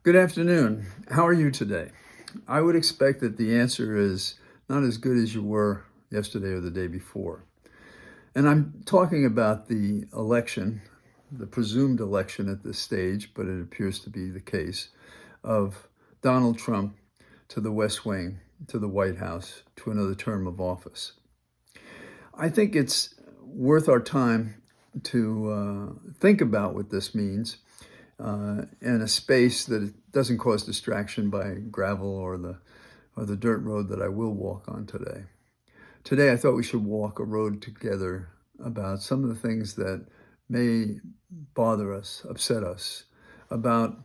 Good afternoon. How are you today? I would expect that the answer is not as good as you were yesterday or the day before. And I'm talking about the election, the presumed election at this stage, but it appears to be the case, of Donald Trump to the West Wing, to the White House, to another term of office. I think it's worth our time to think about what this means in a space that doesn't cause distraction by gravel or the dirt road that I will walk on today. Today, I thought we should walk a road together about some of the things that may bother us, upset us, about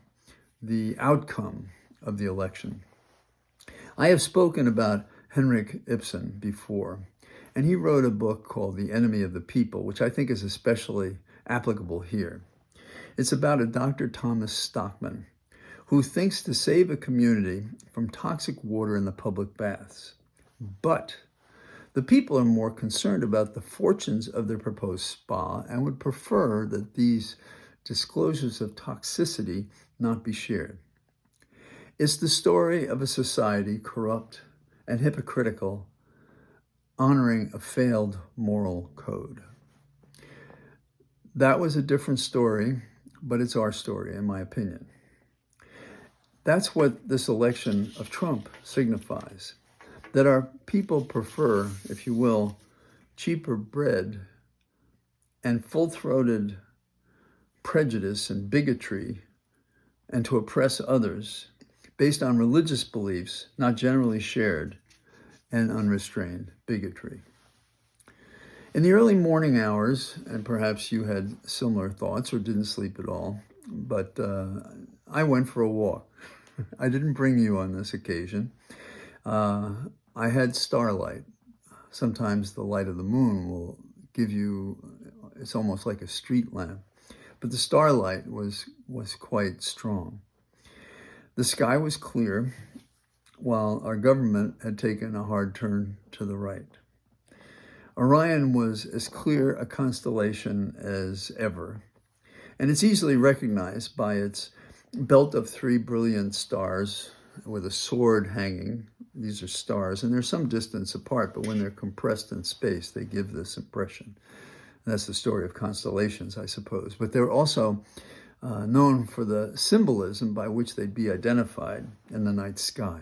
the outcome of the election. I have spoken about Henrik Ibsen before, and he wrote a book called The Enemy of the People, which I think is especially applicable here. It's about a Dr. Thomas Stockman who thinks to save a community from toxic water in the public baths. But the people are more concerned about the fortunes of their proposed spa and would prefer that these disclosures of toxicity not be shared. It's the story of a society corrupt and hypocritical, honoring a failed moral code. That was a different story, but it's our story, in my opinion. That's what this election of Trump signifies, that our people prefer, if you will, cheaper bread and full-throated prejudice and bigotry, and to oppress others based on religious beliefs not generally shared, and unrestrained bigotry. In the early morning hours, and perhaps you had similar thoughts or didn't sleep at all, but I went for a walk. I didn't bring you on this occasion. I had starlight. Sometimes the light of the moon will give you, it's almost like a street lamp, but the starlight was quite strong. The sky was clear, while our government had taken a hard turn to the right. Orion was as clear a constellation as ever, and it's easily recognized by its belt of 3 brilliant stars with a sword hanging. These are stars, and they're some distance apart, but when they're compressed in space, they give this impression. And that's the story of constellations, I suppose. But they're also known for the symbolism by which they'd be identified in the night sky.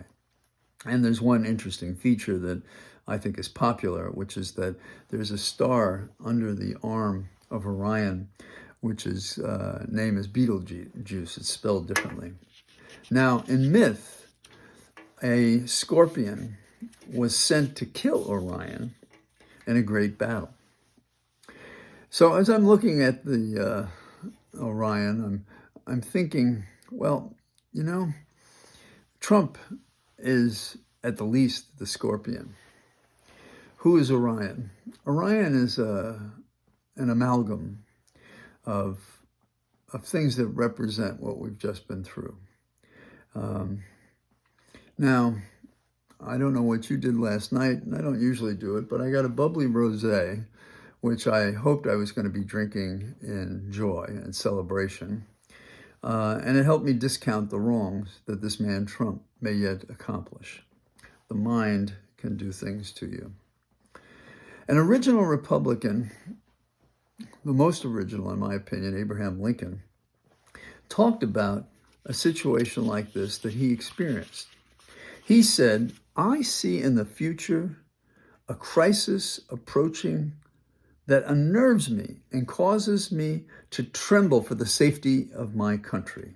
And there's one interesting feature that I think is popular, which is that there's a star under the arm of Orion, which is name is Betelgeuse. It's spelled differently. Now, in myth, a scorpion was sent to kill Orion in a great battle. So as I'm looking at the Orion, I'm thinking, well, Trump is at the least the scorpion. Who is Orion? Orion is an amalgam of things that represent what we've just been through. Now, I don't know what you did last night, and I don't usually do it, but I got a bubbly rosé, which I hoped I was going to be drinking in joy and celebration. And it helped me discount the wrongs that this man Trump may yet accomplish. The mind can do things to you. An original Republican, the most original in my opinion, Abraham Lincoln, talked about a situation like this that he experienced. He said, "I see in the future a crisis approaching that unnerves me and causes me to tremble for the safety of my country.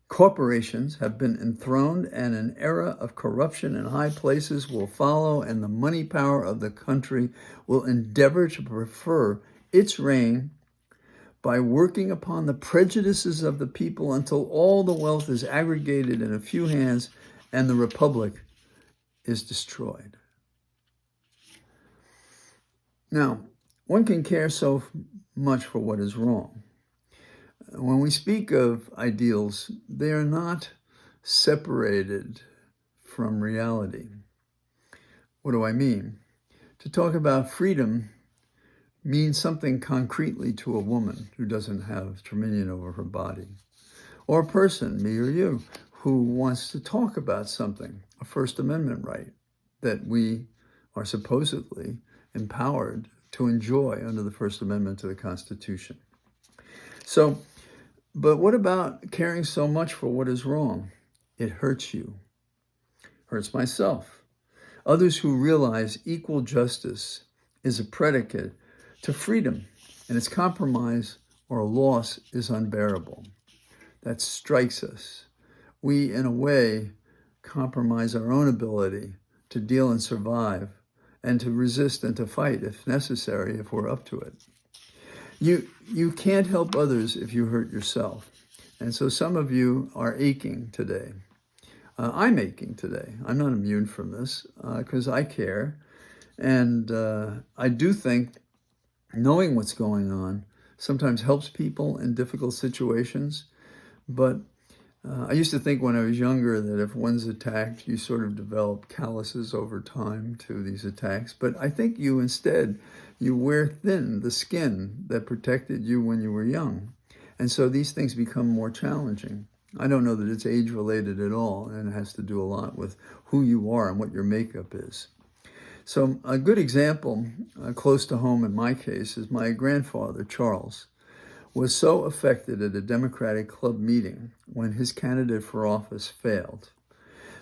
Corporations have been enthroned, and an era of corruption in high places will follow, and the money power of the country will endeavor to prefer its reign by working upon the prejudices of the people until all the wealth is aggregated in a few hands and the republic is destroyed." Now, one can care so much for what is wrong. When we speak of ideals, they are not separated from reality. What do I mean? To talk about freedom means something concretely to a woman who doesn't have dominion over her body. or a person, me or you, who wants to talk about something, a First Amendment right that we are supposedly empowered to enjoy under the First Amendment to the Constitution. So, but what about caring so much for what is wrong? It hurts you, hurts myself. Others who realize equal justice is a predicate to freedom, and its compromise or loss is unbearable. That strikes us. We, in a way, compromise our own ability to deal and survive, and to resist and to fight if necessary, if we're up to it. You can't help others if you hurt yourself. And so some of you are aching today. I'm aching today. I'm not immune from this because I care. And I do think knowing what's going on sometimes helps people in difficult situations. But I used to think when I was younger that if one's attacked, you sort of develop calluses over time to these attacks. But I think you wear thin the skin that protected you when you were young. And so these things become more challenging. I don't know that it's age-related at all, and it has to do a lot with who you are and what your makeup is. So a good example, close to home in my case, is my grandfather, Charles, was so affected at a Democratic club meeting when his candidate for office failed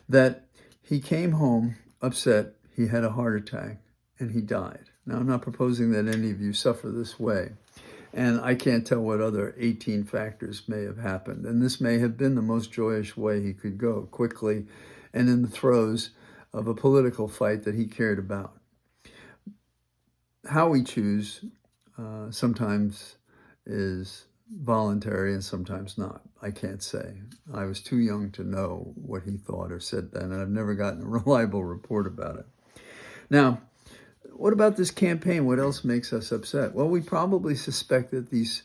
that he came home upset, he had a heart attack, and he died. Now, I'm not proposing that any of you suffer this way, and I can't tell what other 18 factors may have happened, and this may have been the most joyous way he could go, quickly and in the throes of a political fight that he cared about. How we choose sometimes is voluntary and sometimes not. I can't say. I was too young to know what he thought or said then, and I've never gotten a reliable report about it. Now, what about this campaign? What else makes us upset? Well, we probably suspect that these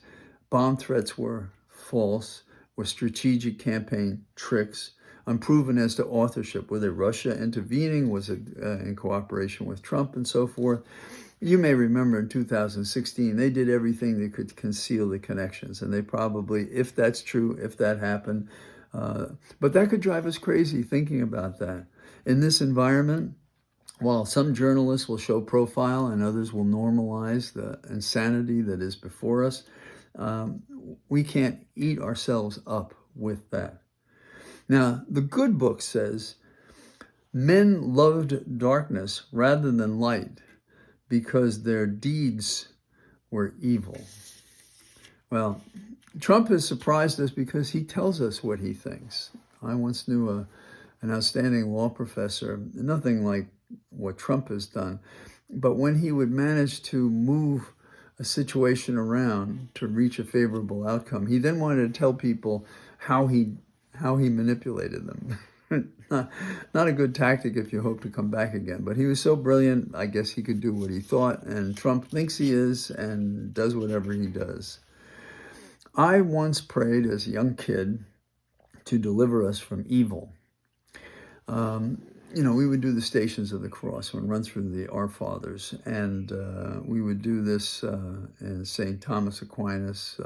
bomb threats were false, were strategic campaign tricks, unproven as to authorship. Were they Russia intervening? Was it in cooperation with Trump and so forth? You may remember in 2016, they did everything they could conceal the connections. And they probably, if that's true, if that happened, but that could drive us crazy thinking about that. In this environment, while some journalists will show profile and others will normalize the insanity that is before us, we can't eat ourselves up with that. Now, the good book says, men loved darkness rather than light because their deeds were evil. Well, Trump has surprised us because he tells us what he thinks. I once knew an outstanding law professor, nothing like what Trump has done, but when he would manage to move a situation around to reach a favorable outcome, he then wanted to tell people how he manipulated them. Not a good tactic if you hope to come back again. But he was so brilliant, I guess he could do what he thought, and Trump thinks he is and does whatever he does. I once prayed as a young kid to deliver us from evil. We would do the Stations of the Cross and run through the Our Fathers, and we would do this in St. Thomas Aquinas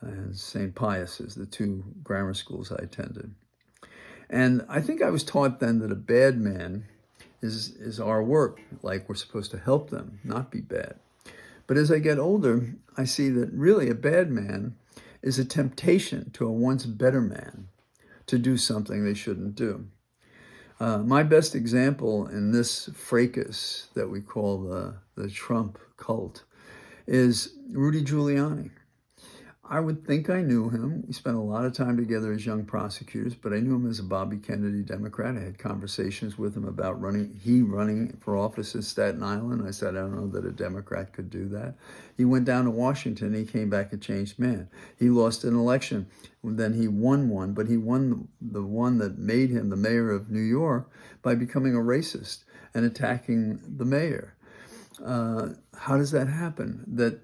and St. Pius, the two grammar schools I attended. And I think I was taught then that a bad man is our work, like we're supposed to help them, not be bad. But as I get older, I see that really a bad man is a temptation to a once better man to do something they shouldn't do. My best example in this fracas that we call the Trump cult is Rudy Giuliani. I would think I knew him. We spent a lot of time together as young prosecutors, but I knew him as a Bobby Kennedy Democrat. I had conversations with him about running for office in Staten Island. I said, I don't know that a Democrat could do that. He went down to Washington. He came back a changed man. He lost an election. Then he won one, but he won the one that made him the mayor of New York by becoming a racist and attacking the mayor. How does that happen? That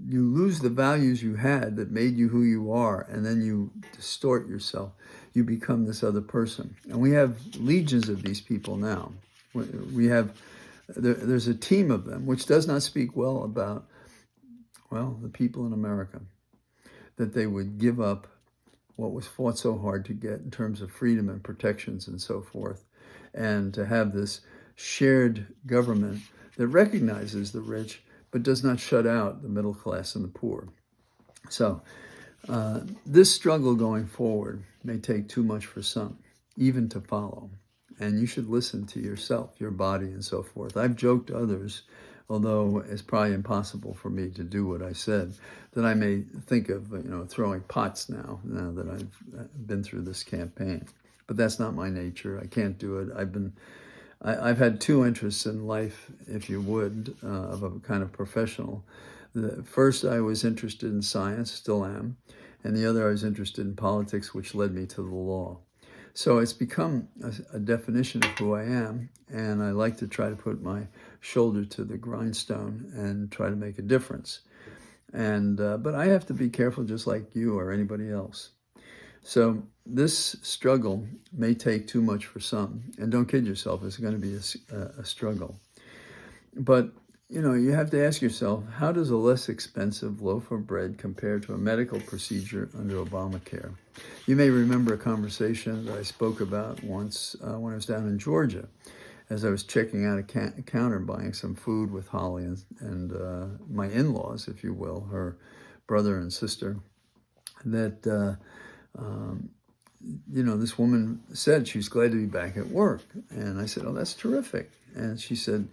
you lose the values you had that made you who you are, and then you distort yourself. You become this other person. And we have legions of these people now. There's a team of them, which does not speak well about, the people in America, that they would give up what was fought so hard to get in terms of freedom and protections and so forth, and to have this shared government that recognizes the rich but does not shut out the middle class and the poor. So this struggle going forward may take too much for some, even to follow. And you should listen to yourself, your body, and so forth. I've joked to others, although it's probably impossible for me to do what I said, that I may think of, throwing pots now that I've been through this campaign. But that's not my nature. I can't do it. I've had two interests in life, if you would, of a kind of professional. First, I was interested in science, still am, and the other I was interested in politics, which led me to the law. So it's become a definition of who I am, and I like to try to put my shoulder to the grindstone and try to make a difference. But I have to be careful, just like you or anybody else. So this struggle may take too much for some, and don't kid yourself, it's going to be a struggle. But you have to ask yourself, how does a less expensive loaf of bread compare to a medical procedure under Obamacare? You may remember a conversation that I spoke about once when I was down in Georgia, as I was checking out a counter buying some food with Holly and my in-laws, if you will, her brother and sister, that this woman said she was glad to be back at work. And I said, oh, that's terrific. And she said,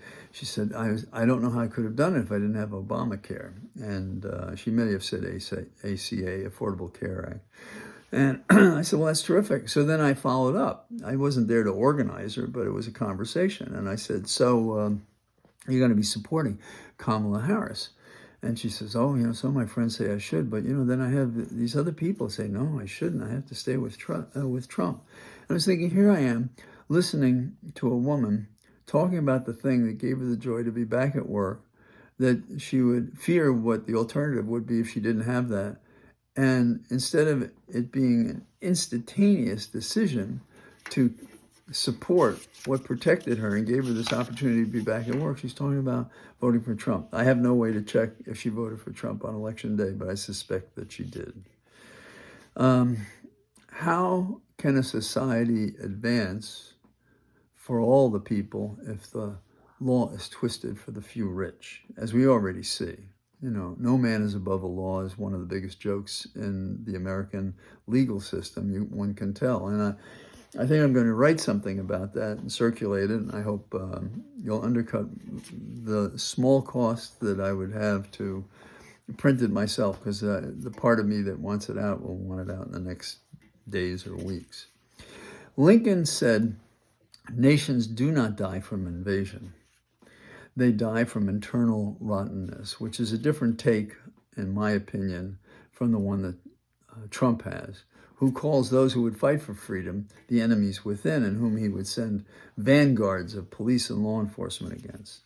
I don't know how I could have done it if I didn't have Obamacare. And she may have said ACA, Affordable Care Act. And I said, well, that's terrific. So then I followed up. I wasn't there to organize her, but it was a conversation. And I said, so you're going to be supporting Kamala Harris? And she says, oh, some of my friends say I should, but, then I have these other people say, no, I shouldn't. I have to stay with Trump. And I was thinking, here I am listening to a woman talking about the thing that gave her the joy to be back at work, that she would fear what the alternative would be if she didn't have that. And instead of it being an instantaneous decision to support what protected her and gave her this opportunity to be back at work, she's talking about voting for Trump. I have no way to check if she voted for Trump on Election Day, but I suspect that she did. How can a society advance for all the people if the law is twisted for the few rich, as we already see? No man is above the law is one of the biggest jokes in the American legal system, one can tell. And I think I'm going to write something about that and circulate it, and I hope you'll undercut the small cost that I would have to print it myself, because the part of me that wants it out will want it out in the next days or weeks. Lincoln said, nations do not die from invasion. They die from internal rottenness, which is a different take, in my opinion, from the one that Trump has, who calls those who would fight for freedom the enemies within, and whom he would send vanguards of police and law enforcement against.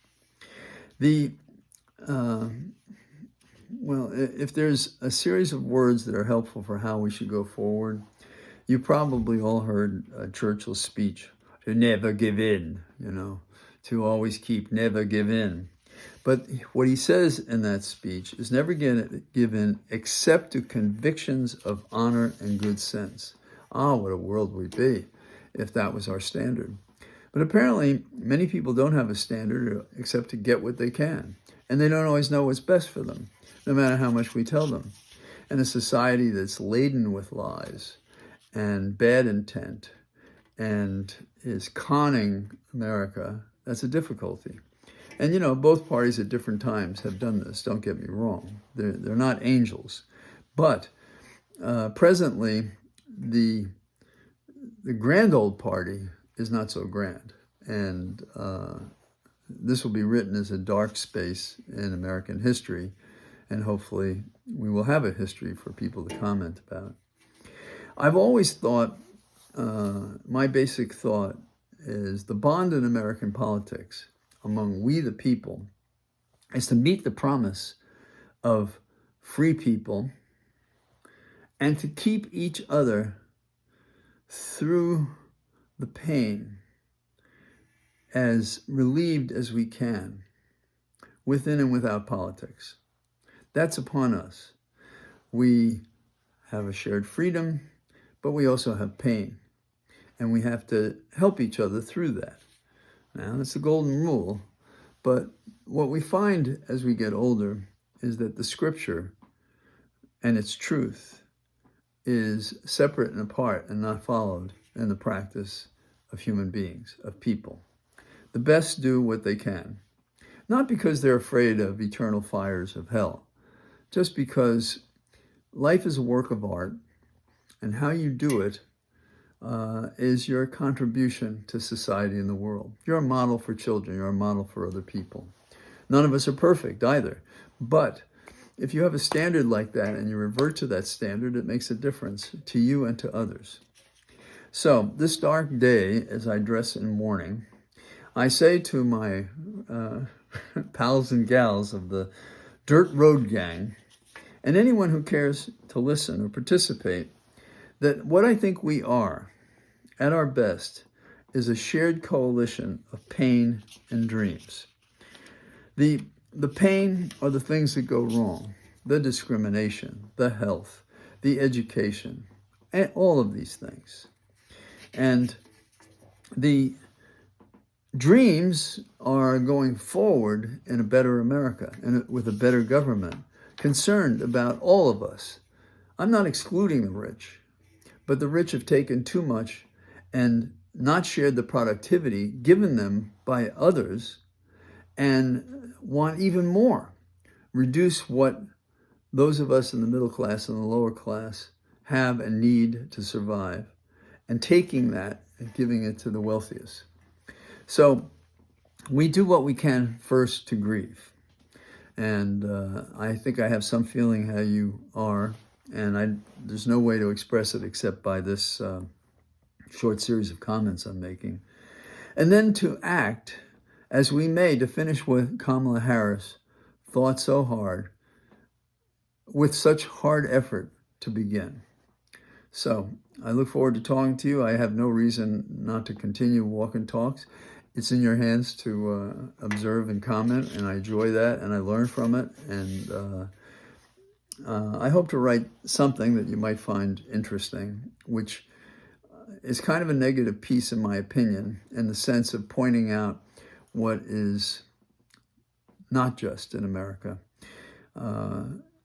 If there's a series of words that are helpful for how we should go forward, you probably all heard Churchill's speech, to never give in, to always keep, never give in. But what he says in that speech is never give in except to convictions of honor and good sense. What a world we'd be if that was our standard. But apparently, many people don't have a standard except to get what they can. And they don't always know what's best for them, no matter how much we tell them. And a society that's laden with lies and bad intent and is conning America, that's a difficulty. And, both parties at different times have done this, don't get me wrong. They're not angels. But presently, the grand old party is not so grand. And this will be written as a dark space in American history. And hopefully we will have a history for people to comment about. I've always thought, my basic thought is the bond in American politics among we the people is to meet the promise of free people and to keep each other through the pain as relieved as we can, within and without politics. That's upon us. We have a shared freedom. but we also have pain. And we have to help each other through that. Now, it's the golden rule, but what we find as we get older is that the scripture and its truth is separate and apart and not followed in the practice of human beings, of people. The best do what they can, not because they're afraid of eternal fires of hell, just because life is a work of art, and how you do it is your contribution to society and the world. You're a model for children. You're a model for other people. None of us are perfect either. But if you have a standard like that and you revert to that standard, it makes a difference to you and to others. So this dark day, as I dress in mourning, I say to my pals and gals of the Dirt Road Gang, and anyone who cares to listen or participate, that what I think we are, at our best, is a shared coalition of pain and dreams. The pain are the things that go wrong, the discrimination, the health, the education, and all of these things. And the dreams are going forward in a better America and with a better government, concerned about all of us. I'm not excluding the rich, but the rich have taken too much and not shared the productivity given them by others and want even more. Reduce what those of us in the middle class and the lower class have and need to survive, and taking that and giving it to the wealthiest. So we do what we can first to grieve. And I think I have some feeling how you are, and there's no way to express it except by this short series of comments I'm making. And then to act as we may, to finish what Kamala Harris thought so hard, with such hard effort to begin. So I look forward to talking to you. I have no reason not to continue walk and talks. It's in your hands to observe and comment, and I enjoy that, and I learn from it. And I hope to write something that you might find interesting, which is kind of a negative piece, in my opinion, in the sense of pointing out what is not just in America.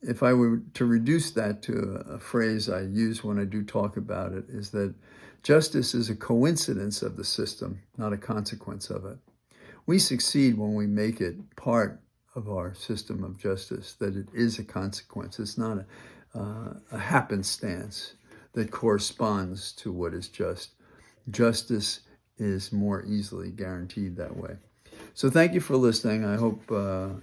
If I were to reduce that to a phrase I use when I do talk about it, is that justice is a coincidence of the system, not a consequence of it. We succeed when we make it part of our system of justice, that it is a consequence. It's not a happenstance that corresponds to what is just. Justice is more easily guaranteed that way. So thank you for listening. I hope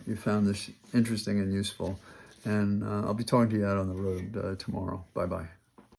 you found this interesting and useful. And I'll be talking to you out on the road tomorrow. Bye-bye.